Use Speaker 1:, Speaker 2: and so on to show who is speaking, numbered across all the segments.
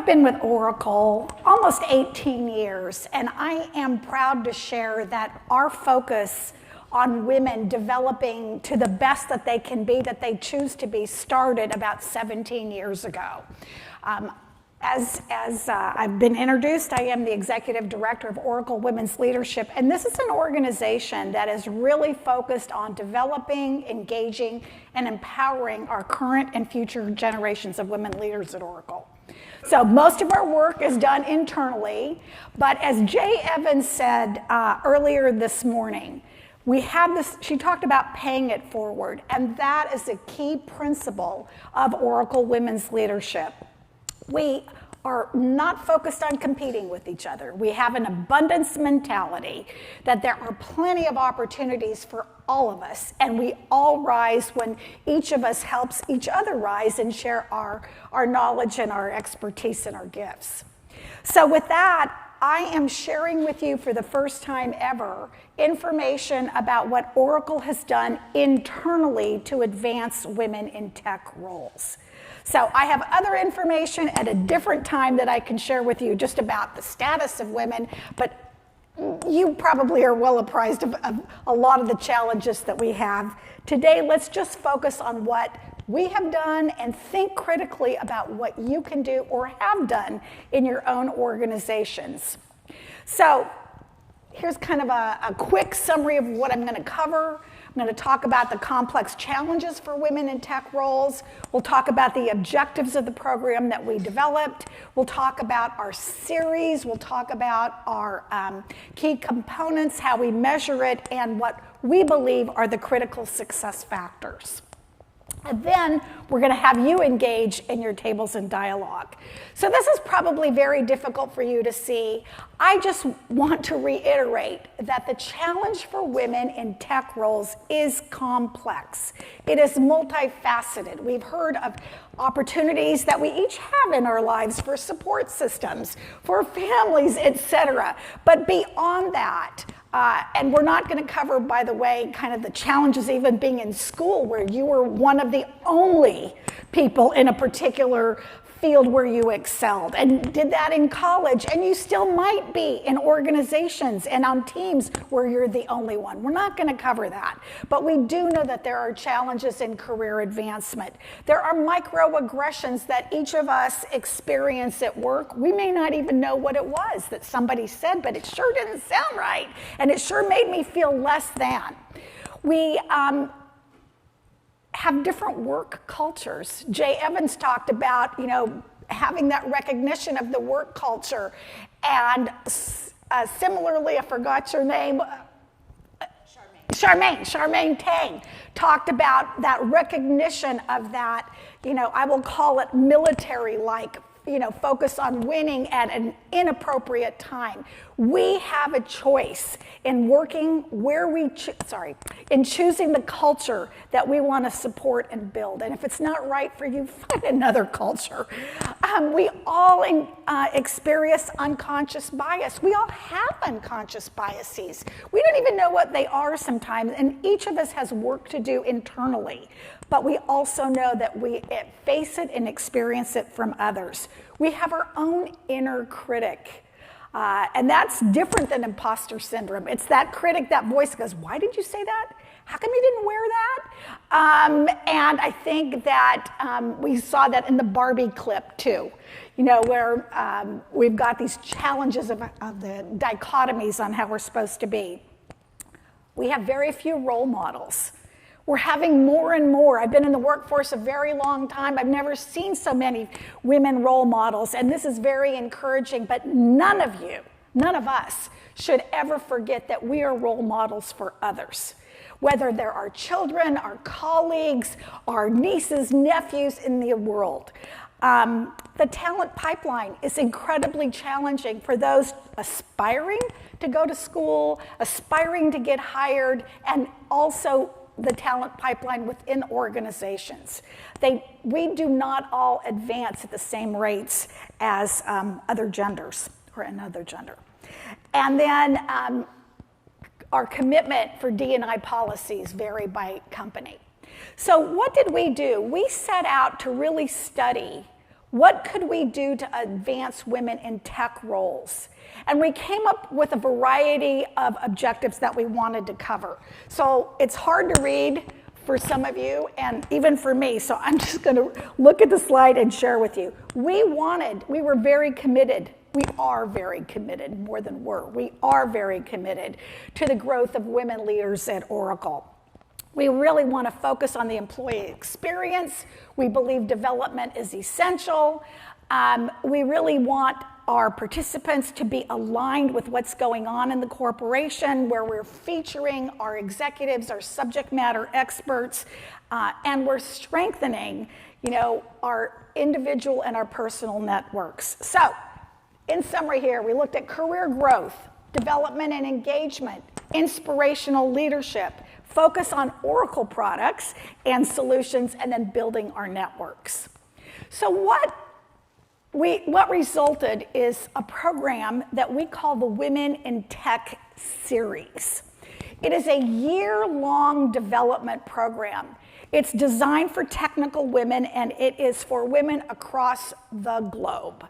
Speaker 1: I've been with Oracle almost 18 years, and I am proud to share that our focus on women developing to the best that they can be, that they choose to be, started about 17 years ago. As I've been introduced, I am the Executive Director of Oracle Women's Leadership, and this is an organization that is really focused on developing, engaging, and empowering our current and future generations of women leaders at Oracle. So most of our work is done internally, but as Jay Evans said earlier this morning, we have this, she talked about paying it forward, and that is a key principle of Oracle Women's Leadership. We are not focused on competing with each other. We have an abundance mentality that there are plenty of opportunities for all of us, and we all rise when each of us helps each other rise and share our knowledge and our expertise and our gifts. So with that, I am sharing with you for the first time ever information about what Oracle has done internally to advance women in tech roles. So I have other information at a different time that I can share with you just about the status of women, but you probably are well apprised of a lot of the challenges that we have. Today, let's just focus on what we have done and think critically about what you can do or have done in your own organizations. So here's kind of a quick summary of what I'm going to cover. I'm going to talk about the complex challenges for women in tech roles. We'll talk about the objectives of the program that we developed. We'll talk about our series. We'll talk about our key components, how we measure it, and what we believe are the critical success factors. And then we're going to have you engage in your tables and dialogue. So this is probably very difficult for you to see. I just want to reiterate that the challenge for women in tech roles is complex. It is multifaceted. We've heard of opportunities that we each have in our lives for support systems, for families, etc. But beyond that, and we're not going to cover, by the way, kind of the challenges even being in school where you were one of the only people in a particular field where you excelled, and did that in college, and you still might be in organizations and on teams where you're the only one. We're not going to cover that, but we do know that there are challenges in career advancement. There are microaggressions that each of us experience at work. We may not even know what it was that somebody said, but it sure didn't sound right, and it sure made me feel less than. We have different work cultures. Jay Evans talked about, having that recognition of the work culture. And similarly, I forgot your name. Charmaine Tang talked about that recognition of that, I will call it military-like, focus on winning at an inappropriate time. We have a choice in working in choosing the culture that we want to support and build. And if it's not right for you, find another culture. We all experience unconscious bias. We all have unconscious biases. We don't even know what they are sometimes, and each of us has work to do internally. But we also know that we face it and experience it from others. We have our own inner critic. And that's different than imposter syndrome. It's that critic, that voice that goes, why did you say that? How come you didn't wear that? And I think that we saw that in the Barbie clip too, where we've got these challenges of the dichotomies on how we're supposed to be. We have very few role models. We're having more and more. I've been in the workforce a very long time. I've never seen so many women role models, and this is very encouraging, but none of us should ever forget that we are role models for others. Whether they're our children, our colleagues, our nieces, nephews in the world. The talent pipeline is incredibly challenging for those aspiring to go to school, aspiring to get hired, and also the talent pipeline within organizations. We do not all advance at the same rates as other genders or another gender. And then our commitment for D&I policies vary by company. So what did we do? We set out to really study What could we do to advance women in tech roles? And we came up with a variety of objectives that we wanted to cover. So it's hard to read for some of you, and even for me, so I'm just going to look at the slide and share with you. We were very committed. We are very committed, more than were. We are very committed to the growth of women leaders at Oracle. We really want to focus on the employee experience. We believe development is essential. We really want our participants to be aligned with what's going on in the corporation, where we're featuring our executives, our subject matter experts, and we're strengthening, our individual and our personal networks. So, in summary here, we looked at career growth, development and engagement, inspirational leadership, focus on Oracle products and solutions, and then building our networks. So what resulted is a program that we call the Women in Tech Series. It is a year-long development program. It's designed for technical women, and it is for women across the globe.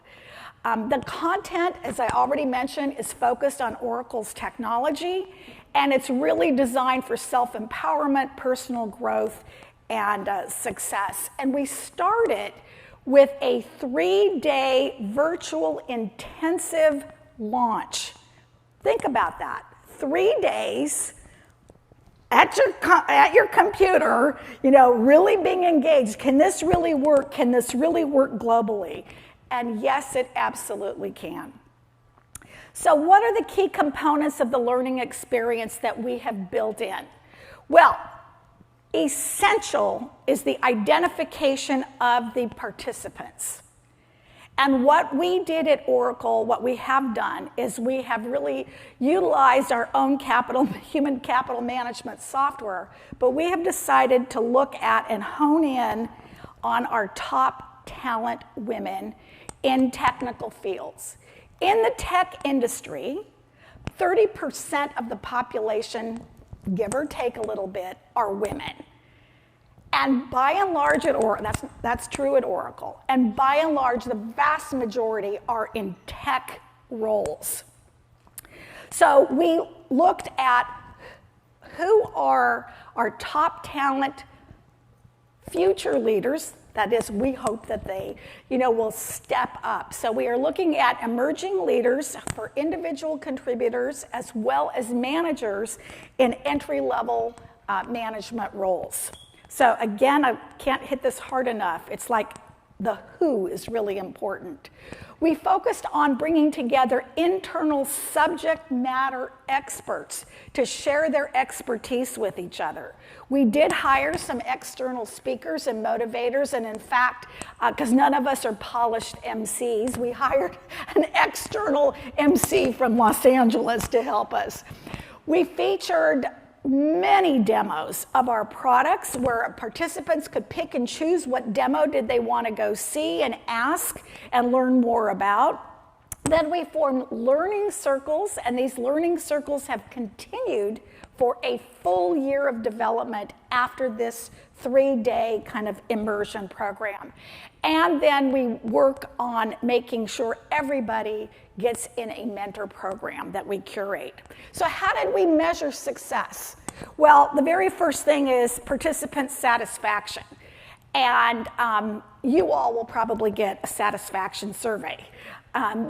Speaker 1: The content, as I already mentioned, is focused on Oracle's technology, and it's really designed for self-empowerment, personal growth, and success. And we started with a 3-day virtual intensive launch. Think about that. 3 days at your computer, really being engaged. Can this really work? Can this really work globally? And yes, it absolutely can. So what are the key components of the learning experience that we have built in? Well, essential is the identification of the participants. And what we did at Oracle, what we have done, is we have really utilized our own human capital management software, but we have decided to look at and hone in on our top talent women in technical fields. In the tech industry, 30% of the population, give or take a little bit, are women. And by and large at Oracle, that's true at Oracle, and by and large, the vast majority are in tech roles. So we looked at who are our top talent future leaders. That is, we hope that they, will step up. So we are looking at emerging leaders for individual contributors as well as managers in entry-level management roles. So again, I can't hit this hard enough. It's like the who is really important. We focused on bringing together internal subject matter experts to share their expertise with each other. We did hire some external speakers and motivators, and in fact, because none of us are polished MCs, we hired an external MC from Los Angeles to help us. We featured many demos of our products where participants could pick and choose what demo did they want to go see and ask and learn more about. Then we formed learning circles, and these learning circles have continued for a full year of development after this 3-day kind of immersion program. And then we work on making sure everybody gets in a mentor program that we curate. So how did we measure success? Well, the very first thing is participant satisfaction. And you all will probably get a satisfaction survey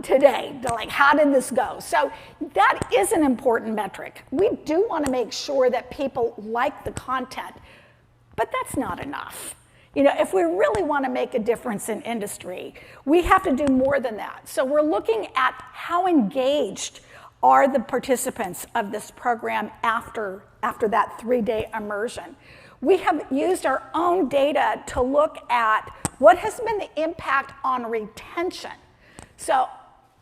Speaker 1: today. They're like, how did this go? So that is an important metric. We do want to make sure that people like the content, but that's not enough. If we really want to make a difference in industry, we have to do more than that. So we're looking at how engaged are the participants of this program after that 3-day immersion. We have used our own data to look at what has been the impact on retention. So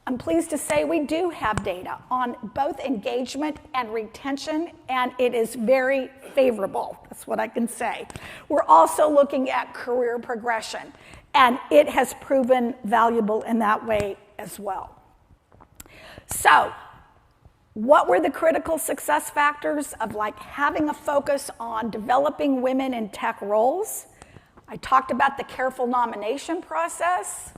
Speaker 1: I'm pleased to say we do have data on both engagement and retention, and it is very favorable. That's what I can say. We're also looking at career progression, and it has proven valuable in that way as well. So what were the critical success factors of having a focus on developing women in tech roles? I talked about the careful nomination process.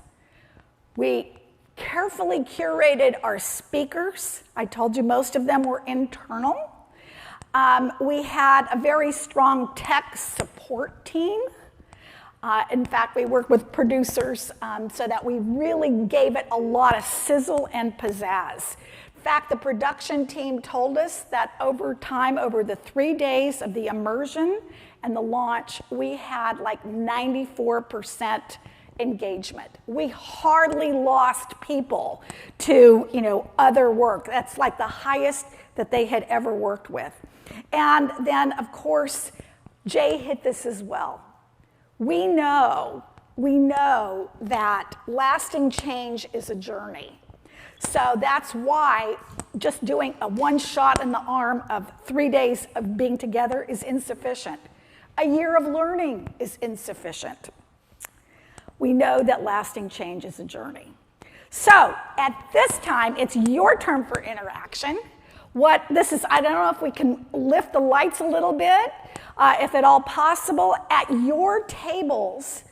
Speaker 1: We carefully curated our speakers. I told you most of them were internal. We had a very strong tech support team. In fact, we worked with producers so that we really gave it a lot of sizzle and pizzazz. In fact, the production team told us that over time, over the 3 days of the immersion and the launch, we had like 94% engagement. We hardly lost people to, other work. That's like the highest that they had ever worked with. And then, of course, Jay hit this as well. We know that lasting change is a journey. So that's why just doing a one shot in the arm of 3 days of being together is insufficient. A year of learning is insufficient. We know that lasting change is a journey. So at this time, it's your turn for interaction. I don't know if we can lift the lights a little bit, if at all possible. At your tables,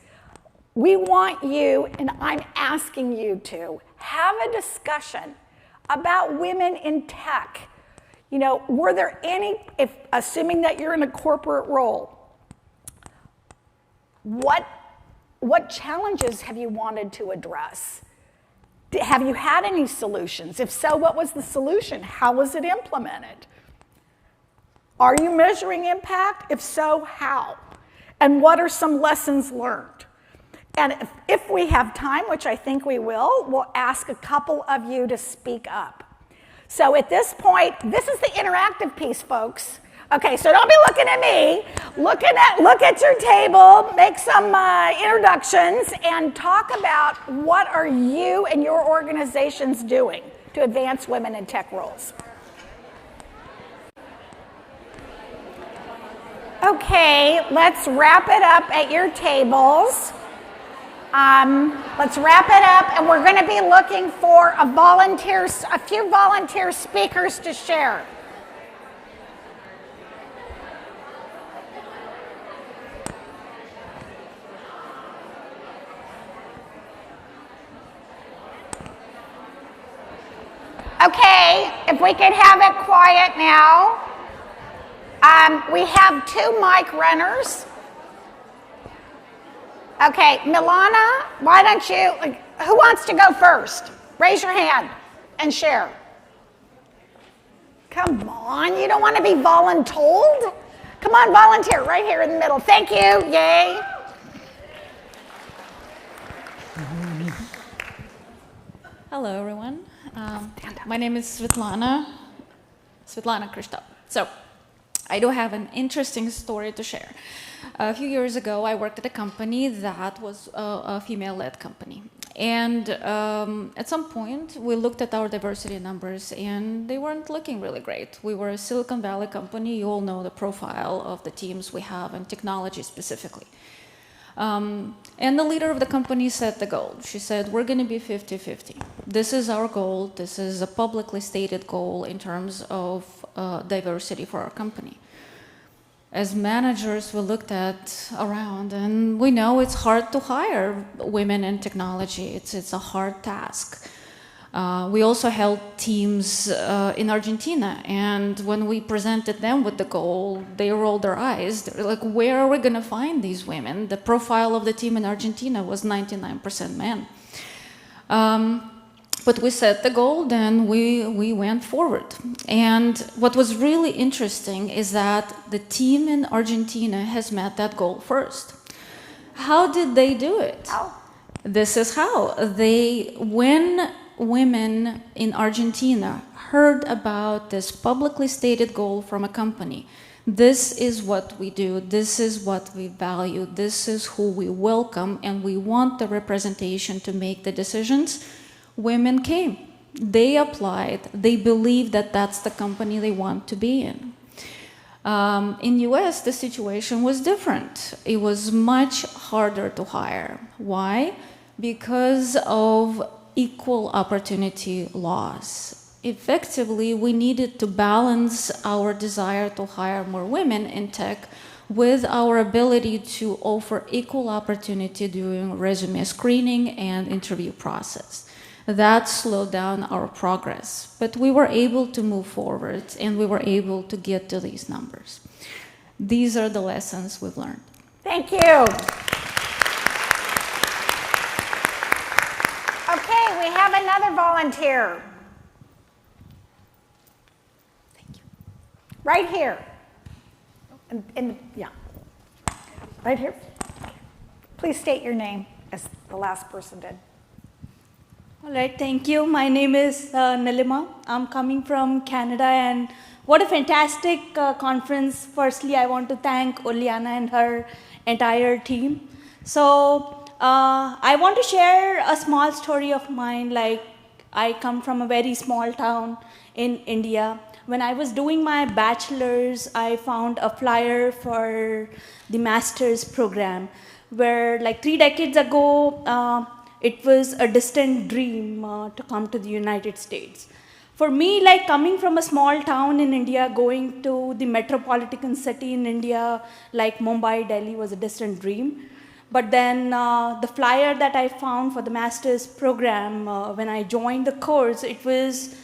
Speaker 1: we want you, and I'm asking you to, have a discussion about women in tech. Were there any, assuming that you're in a corporate role, what challenges have you wanted to address? Have you had any solutions? If so, what was the solution? How was it implemented? Are you measuring impact? If so, how? And what are some lessons learned? And if we have time, which I think we will, we'll ask a couple of you to speak up. So at this point, this is the interactive piece, folks. Okay, so don't be looking at me. Look at your table, make some introductions, and talk about what are you and your organizations doing to advance women in tech roles. Okay, let's wrap it up at your tables. Let's wrap it up, and we're going to be looking for a few volunteer speakers to share. Okay, if we could have it quiet now. We have 2 mic runners. Okay, Milana, why don't you, who wants to go first? Raise your hand and share. Come on, you don't want to be voluntold? Come on, volunteer right here in the middle. Thank you, yay.
Speaker 2: Hello, everyone. My name is Svetlana Kristov. So, I do have an interesting story to share. A few years ago, I worked at a company that was a female-led company. And at some point, we looked at our diversity numbers, and they weren't looking really great. We were a Silicon Valley company. You all know the profile of the teams we have and technology specifically. And the leader of the company set the goal. She said, we're going to be 50-50. This is our goal. This is a publicly stated goal in terms of diversity for our company. As managers, we looked around, and we know it's hard to hire women in technology. It's a hard task. We also held teams in Argentina, and when we presented them with the goal, they rolled their eyes. They were like, where are we going to find these women? The profile of the team in Argentina was 99% men. But we set the goal, then we went forward. And what was really interesting is that the team in Argentina has met that goal first. How did they do it? How? This is how. When women in Argentina heard about this publicly stated goal from a company, this is what we do, this is what we value, this is who we welcome, and we want the representation to make the decisions, women came. They applied. They believe that that's the company they want to be in. In US, the situation was different. It was much harder to hire. Why? Because of equal opportunity laws. Effectively, we needed to balance our desire to hire more women in tech with our ability to offer equal opportunity during resume screening and interview process. That slowed down our progress, but we were able to move forward and we were able to get to these numbers. These are the lessons we've learned.
Speaker 1: Thank you. Okay, we have another volunteer. Thank you. Right here. Yeah. Right here. Please state your name as the last person did.
Speaker 3: All right, thank you. My name is Nilima. I'm coming from Canada, and what a fantastic conference. Firstly, I want to thank Oliana and her entire team. So I want to share a small story of mine. Like, I come from a very small town in India. When I was doing my bachelor's, I found a flyer for the master's program, where like 3 decades ago, it was a distant dream to come to the United States. For me, like coming from a small town in India, going to the metropolitan city in India, like Mumbai, Delhi, was a distant dream. But then the flyer that I found for the master's program, when I joined the course, it was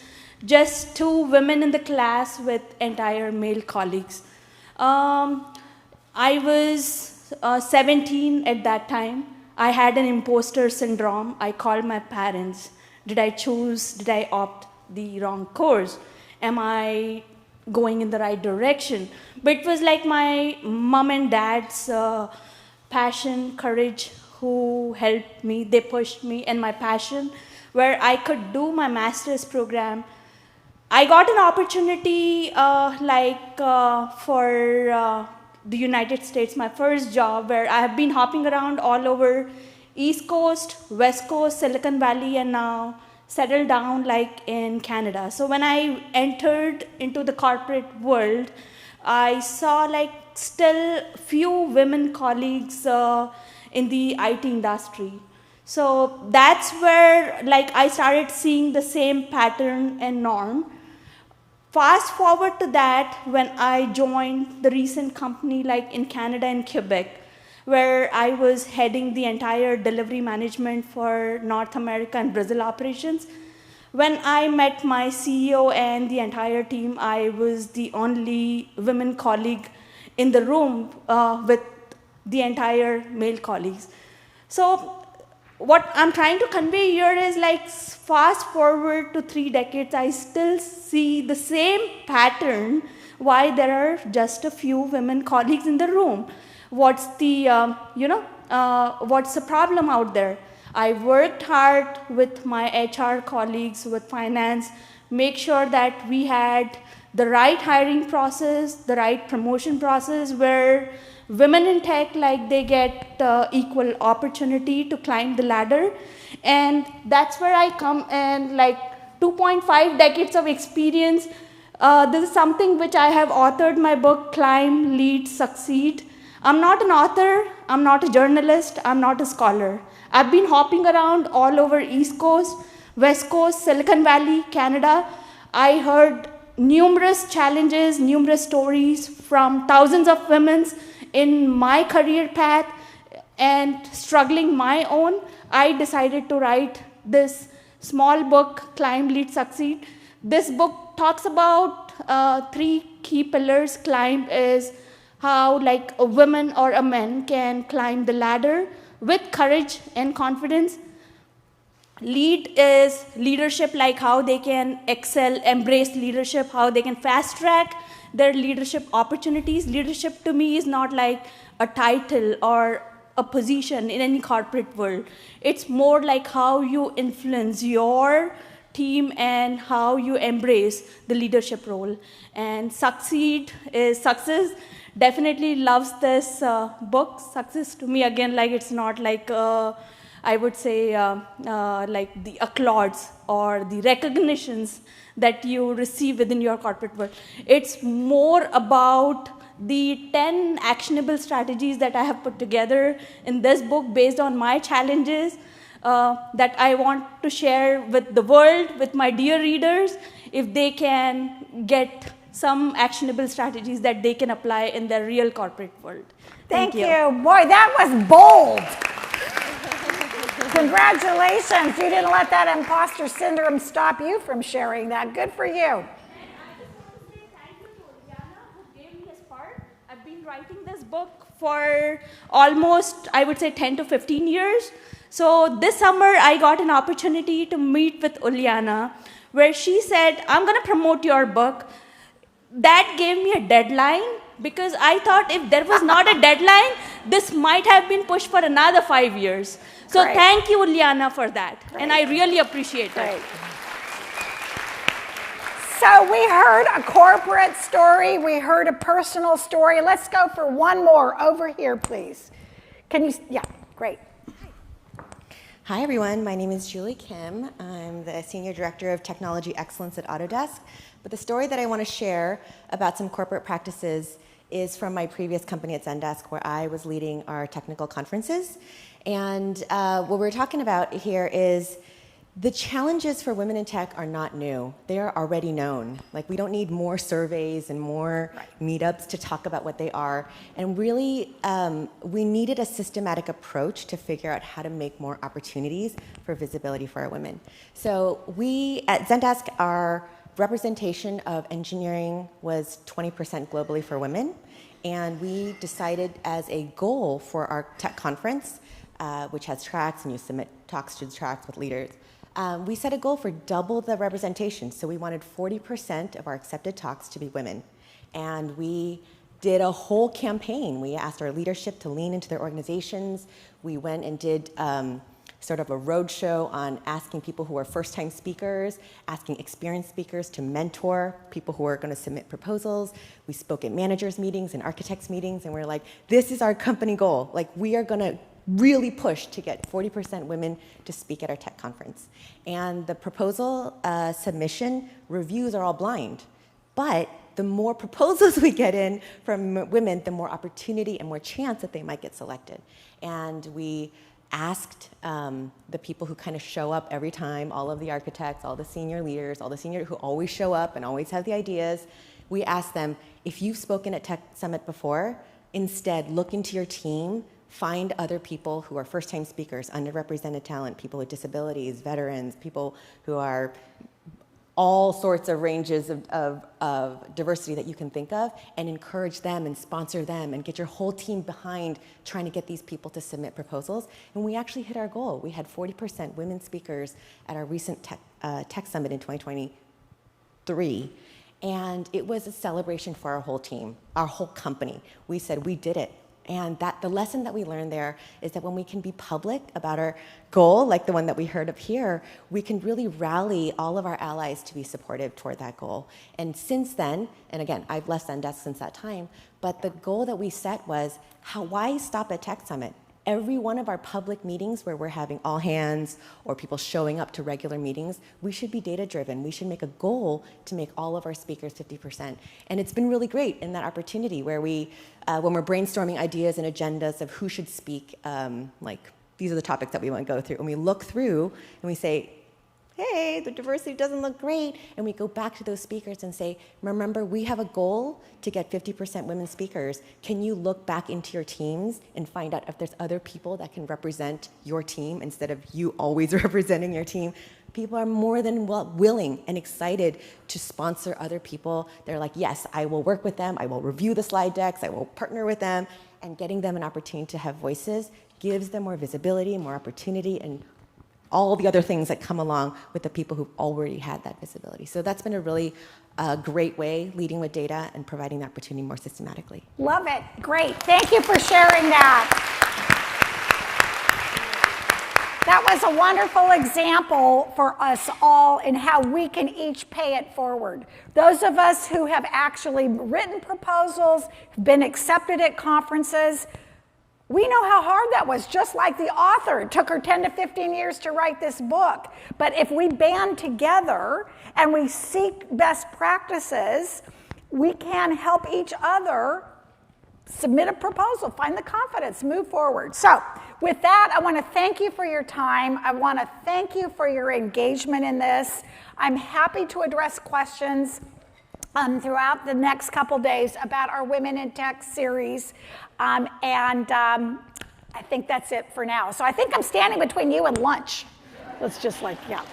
Speaker 3: just 2 women in the class with entire male colleagues. I was 17 at that time. I had an imposter syndrome. I called my parents. Did I opt the wrong course? Am I going in the right direction? But it was like my mom and dad's passion, courage, who helped me. They pushed me, and my passion, where I could do my master's program. I got an opportunity for the United States, my first job, where I have been hopping around all over East Coast, West Coast, Silicon Valley, and now settled down like in Canada. So when I entered into the corporate world, I saw like still few women colleagues in the IT industry. So that's where like I started seeing the same pattern and norm. Fast forward to that, when I joined the recent company like in Canada and Quebec, where I was heading the entire delivery management for North America and Brazil operations. When I met my CEO and the entire team, I was the only women colleague in the room with the entire male colleagues. So what I'm trying to convey here is like fast forward to 3 decades, I still see the same pattern, why there are just a few women colleagues in the room. What's the, what's the problem out there? I worked hard with my HR colleagues, with finance, make sure that we had the right hiring process, the right promotion process, where women in tech, like they get equal opportunity to climb the ladder. And that's where I come, and like 2.5 decades of experience. This is something which I have authored my book, Climb, Lead, Succeed. I'm not an author, I'm not a journalist, I'm not a scholar. I've been hopping around all over East Coast, West Coast, Silicon Valley, Canada. I heard numerous challenges, numerous stories from thousands of women in my career path and struggling my own. I decided to write this small book, Climb, Lead, Succeed. This book talks about 3 key pillars. Climb is how like a woman or a man can climb the ladder with courage and confidence. Lead is leadership, like how they can excel, embrace leadership, how they can fast track their leadership opportunities. Leadership to me is not like a title or a position in any corporate world. It's more like how you influence your team and how you embrace the leadership role. And succeed is success. Definitely loves this book. Success to me, again, like it's not like I would say like the applauds or the recognitions that you receive within your corporate world. It's more about the 10 actionable strategies that I have put together in this book based on my challenges that I want to share with the world, with my dear readers, if they can get some actionable strategies that they can apply in their real corporate world.
Speaker 1: Thank you. Boy, that was bold. Congratulations. You didn't let that imposter syndrome stop you from sharing that. Good for you.
Speaker 3: I've been writing this book for almost, I would say, 10 to 15 years. So this summer, I got an opportunity to meet with Uliana, where she said, I'm going to promote your book. That gave me a deadline, because I thought if there was not a deadline, this might have been pushed for another 5 years. So
Speaker 1: Great.
Speaker 3: thank you, Uliana, for that.
Speaker 1: Great.
Speaker 3: And I really appreciate
Speaker 1: Great.
Speaker 3: it.
Speaker 1: So we heard a corporate story. We heard a personal story. Let's go for one more over here, please. Can you, yeah, great.
Speaker 4: Hi, everyone. My name is Julie Kim. I'm the Senior Director of Technology Excellence at Autodesk. But the story that I want to share about some corporate practices is from my previous company at Zendesk, where I was leading our technical conferences. And what we're talking about here is the challenges for women in tech are not new. They are already known. Like, we don't need more surveys and more meetups to talk about what they are. And really, we needed a systematic approach to figure out how to make more opportunities for visibility for our women. So we, at Zendesk, our representation of engineering was 20% globally for women. And we decided as a goal for our tech conference, which has tracks, and you submit talks to the tracks with leaders, we set a goal for double the representation. So we wanted 40% of our accepted talks to be women. And we did a whole campaign. We asked our leadership to lean into their organizations. We went and did sort of a roadshow on asking people who are first-time speakers, asking experienced speakers to mentor people who are going to submit proposals. We spoke at managers' meetings and architects' meetings, and we're like, this is our company goal. Like, we are going to really push to get 40% women to speak at our tech conference. And the proposal submission reviews are all blind. But the more proposals we get in from women, the more opportunity and more chance that they might get selected. And we asked the people who kind of show up every time, all of the architects, all the senior leaders, all the senior who always show up and always have the ideas, we asked them, if you've spoken at Tech Summit before, instead look into your team, find other people who are first-time speakers, underrepresented talent, people with disabilities, veterans, people who are all sorts of ranges of diversity that you can think of, and encourage them and sponsor them and get your whole team behind trying to get these people to submit proposals. And we actually hit our goal. We had 40% women speakers at our recent tech summit in 2023. And it was a celebration for our whole team, our whole company. We said, we did it. And the lesson that we learned there is that when we can be public about our goal, like the one that we heard up here, we can really rally all of our allies to be supportive toward that goal. And since then, and again, I've left Zendesk since that time, but the goal that we set was, why stop at Tech Summit? Every one of our public meetings where we're having all hands or people showing up to regular meetings, we should be data-driven. We should make a goal to make all of our speakers 50%. And it's been really great in that opportunity where we, when we're brainstorming ideas and agendas of who should speak, like these are the topics that we want to go through. And we look through and we say, hey, the diversity doesn't look great. And we go back to those speakers and say, remember, we have a goal to get 50% women speakers. Can you look back into your teams and find out if there's other people that can represent your team instead of you always representing your team? People are more than willing and excited to sponsor other people. They're like, yes, I will work with them. I will review the slide decks. I will partner with them. And getting them an opportunity to have voices gives them more visibility, more opportunity, and all the other things that come along with the people who've already had that visibility. So that's been a really great way, leading with data and providing the opportunity more systematically.
Speaker 1: Love it. Great. Thank you for sharing that. That was a wonderful example for us all in how we can each pay it forward. Those of us who have actually written proposals, been accepted at conferences, we know how hard that was, just like the author. It took her 10 to 15 years to write this book. But if we band together and we seek best practices, we can help each other submit a proposal, find the confidence, move forward. So with that, I want to thank you for your time. I want to thank you for your engagement in this. I'm happy to address questions. throughout the next couple days about our Women in Tech series. I think that's it for now. So I think I'm standing between you and lunch. Let's just yeah.